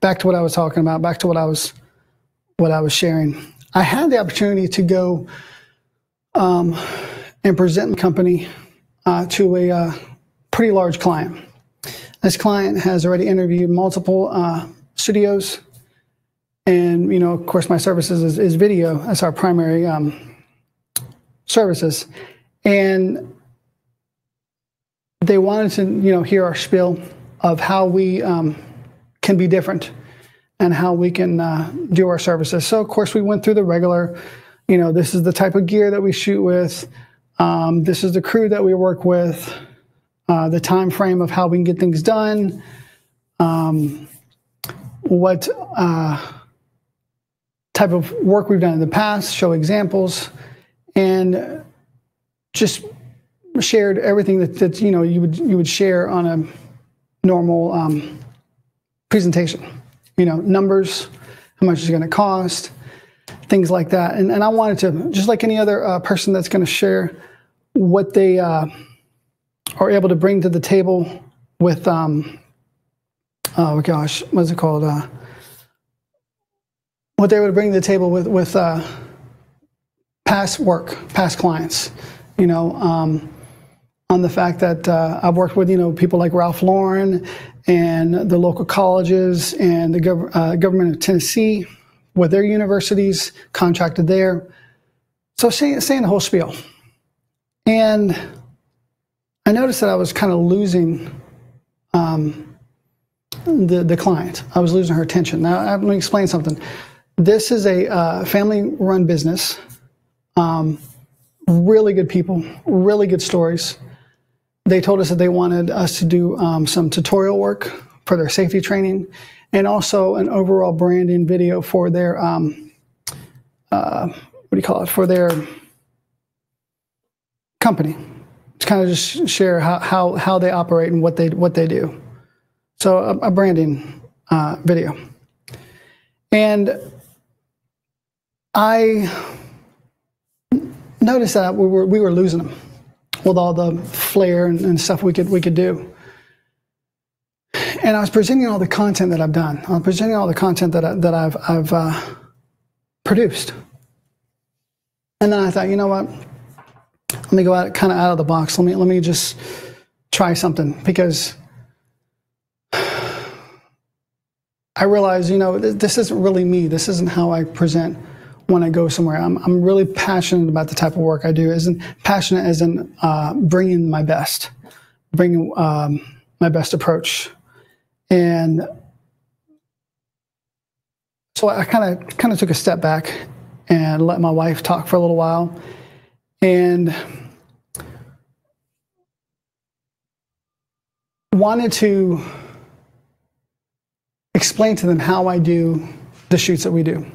back to what I was talking about, back to what I was sharing. I had the opportunity to go and present the company to a pretty large client. This client has already interviewed multiple studios, and of course, my services is video. That's our primary services, and they wanted to hear our spiel of how we can be different and how we can do our services. So, of course, we went through the regular, this is the type of gear that we shoot with, this is the crew that we work with, the time frame of how we can get things done, what type of work we've done in the past, show examples, and just shared everything that you would share on a normal presentation. Numbers, how much it's going to cost, things like that. And I wanted to, just like any other person that's going to share what they are able to bring to the table with, oh gosh, what's it called? What they would bring to the table with past work, past clients, on the fact that I've worked with, people like Ralph Lauren and the local colleges and the government of Tennessee with their universities, contracted there. So saying the whole spiel. And I noticed that I was kind of losing the client. I was losing her attention. Now, let me explain something. This is a family-run business. Really good people, really good stories. They told us that they wanted us to do some tutorial work for their safety training, and also an overall branding video for their for their company, to kind of just share how they operate and what they do. So a branding video. And I noticed that we were losing them with all the flair and stuff we could do. And I was presenting all the content that I've done. I was presenting all the content that I've produced. And then I thought, you know what? Let me go kind of out of the box. Let me just try something, because I realized, this isn't really me. This isn't how I present when I go somewhere. I'm really passionate about the type of work I do. Passionate as in bringing my best, bringing my best approach. And so I kind of took a step back and let my wife talk for a little while, and wanted to explain to them how I do the shoots that we do.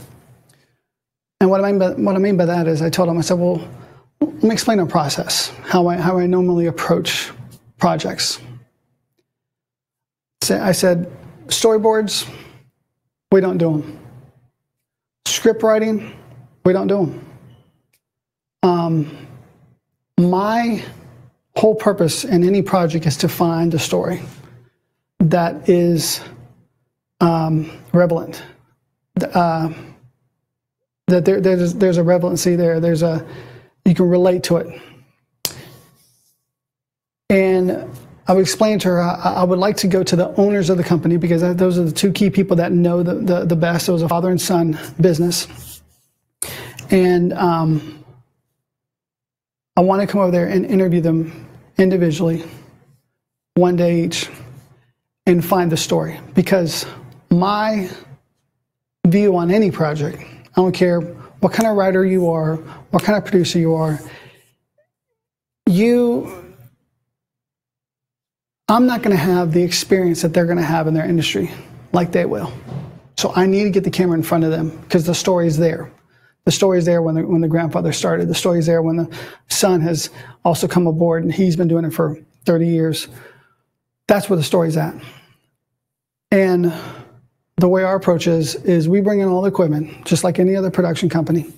And what I mean by that is, I told them, I said, well, let me explain our process, how I normally approach projects. So I said, storyboards, we don't do them. Script writing, we don't do them. My whole purpose in any project is to find a story that is relevant. That there's a relevancy there. You can relate to it. And I would explain to her, I would like to go to the owners of the company, because those are the two key people that know the best. It was a father and son business. And I want to come over there and interview them individually, one day each, and find the story. Because my view on any project, I don't care what kind of writer you are, what kind of producer you are, I'm not going to have the experience that they're going to have in their industry like they will. So I need to get the camera in front of them, because the story is there. The story is there when the grandfather started. The story is there when the son has also come aboard, and he's been doing it for 30 years. That's where the story's at. And the way our approach is we bring in all the equipment, just like any other production company,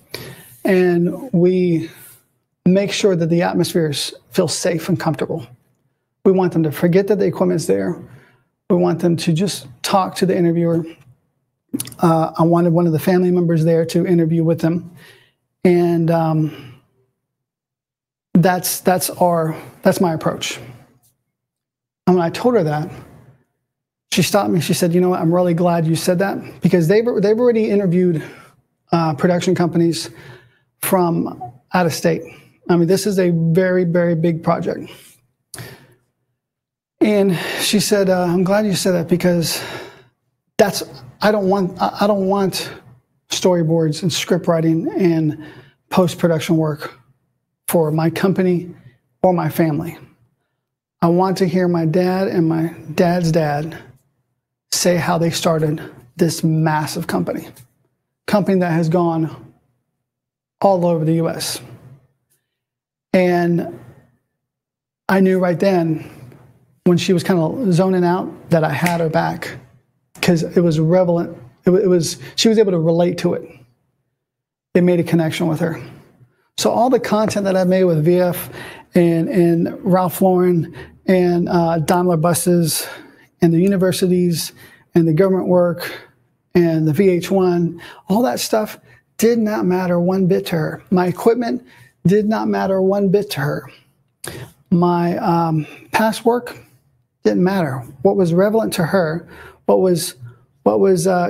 and we make sure that the atmosphere feels safe and comfortable. We want them to forget that the equipment's there. We want them to just talk to the interviewer I wanted one of the family members there to interview with them, and that's my approach. And when I told her that, she stopped me. She said, "You know what? I'm really glad you said that, because they've already interviewed production companies from out of state. I mean, this is a very, very big project." And she said, "I'm glad you said that, because I don't want storyboards and script writing and post-production work for my company or my family. I want to hear my dad and my dad's dad say how they started this massive company that has gone all over the US." And I knew right then, when she was kind of zoning out, that I had her back, because it was relevant. She was able to relate to it. It made a connection with her. So all the content that I made with VF and Ralph Lauren and Daimler buses and the universities and the government work and the VH1, all that stuff did not matter one bit to her. My equipment did not matter one bit to her. My past work didn't matter. What was relevant to her, what was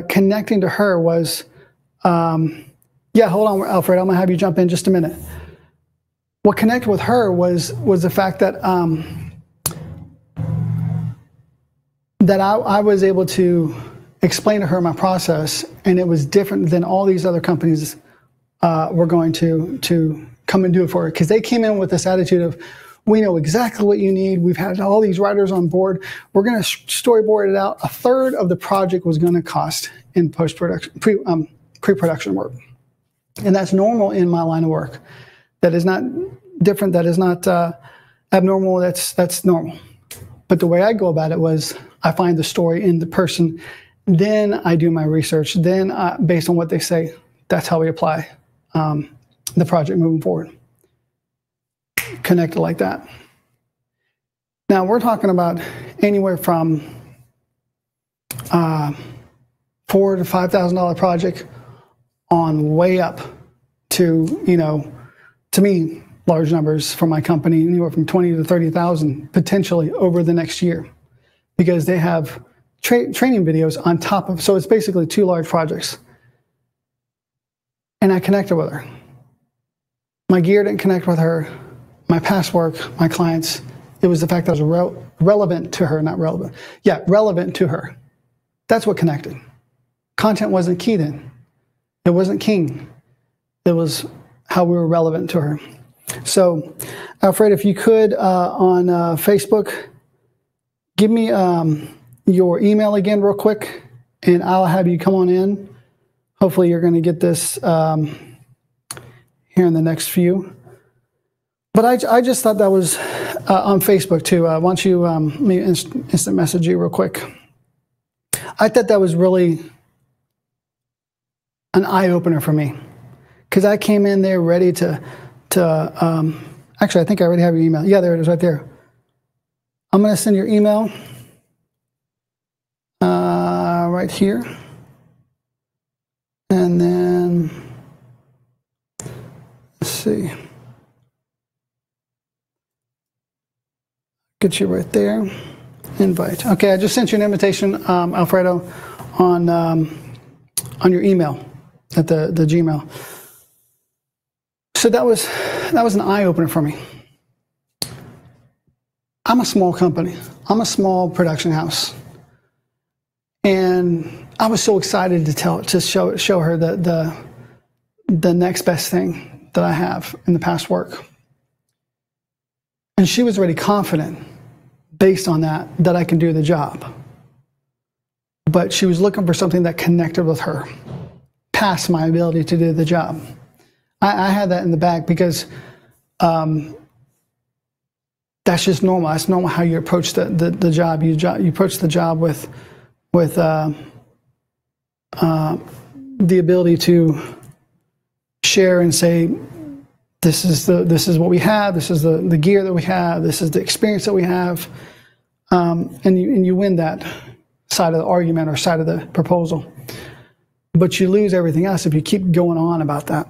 connecting to her was, yeah, hold on, Alfred, I'm gonna have you jump in just a minute. What connected with her was the fact that that I was able to explain to her my process, and it was different than all these other companies were going to come and do it for her, because they came in with this attitude of, "We know exactly what you need. We've had all these writers on board. We're going to storyboard it out." A third of the project was going to cost in post-production, pre-production work. And that's normal in my line of work. That is not different. That is not abnormal. That's normal. But the way I go about it was, I find the story in the person. Then I do my research. Then based on what they say, that's how we apply the project moving forward. Connected like that. Now we're talking about anywhere from $4,000 to $5,000 project on way up to, you know, to me, large numbers for my company, anywhere from 20 to 30,000 potentially over the next year, because they have training videos on top of, so it's basically two large projects. And I connected with her. My gear didn't connect with her. My past work, my clients, it was the fact that I was relevant to her, not relevant. Yeah, relevant to her. That's what connected. Content wasn't key then. It wasn't king. It was how we were relevant to her. So, Alfred, if you could, on Facebook, give me your email again real quick, and I'll have you come on in. Hopefully you're going to get this here in the next few. But I just thought that was on Facebook too. Why don't you let me instant message you real quick. I thought that was really an eye-opener for me, because I came in there ready to actually, I think I already have your email. Yeah, there it is right there. I'm going to send your email right here. And then, let's see. Get you right there. Invite. Okay, I just sent you an invitation, Alfredo, on your email at the Gmail. So that was an eye-opener for me. I'm a small company. I'm a small production house, and I was so excited to show her the next best thing that I have in the past work. And she was already confident, based on that I can do the job. But she was looking for something that connected with her, past my ability to do the job. I had that in the bag, because that's just normal. That's normal how you approach the job. You approach the job with the ability to share and say, this is what we have, this is the gear that we have, this is the experience that we have, and you win that side of the argument or side of the proposal. But you lose everything else if you keep going on about that.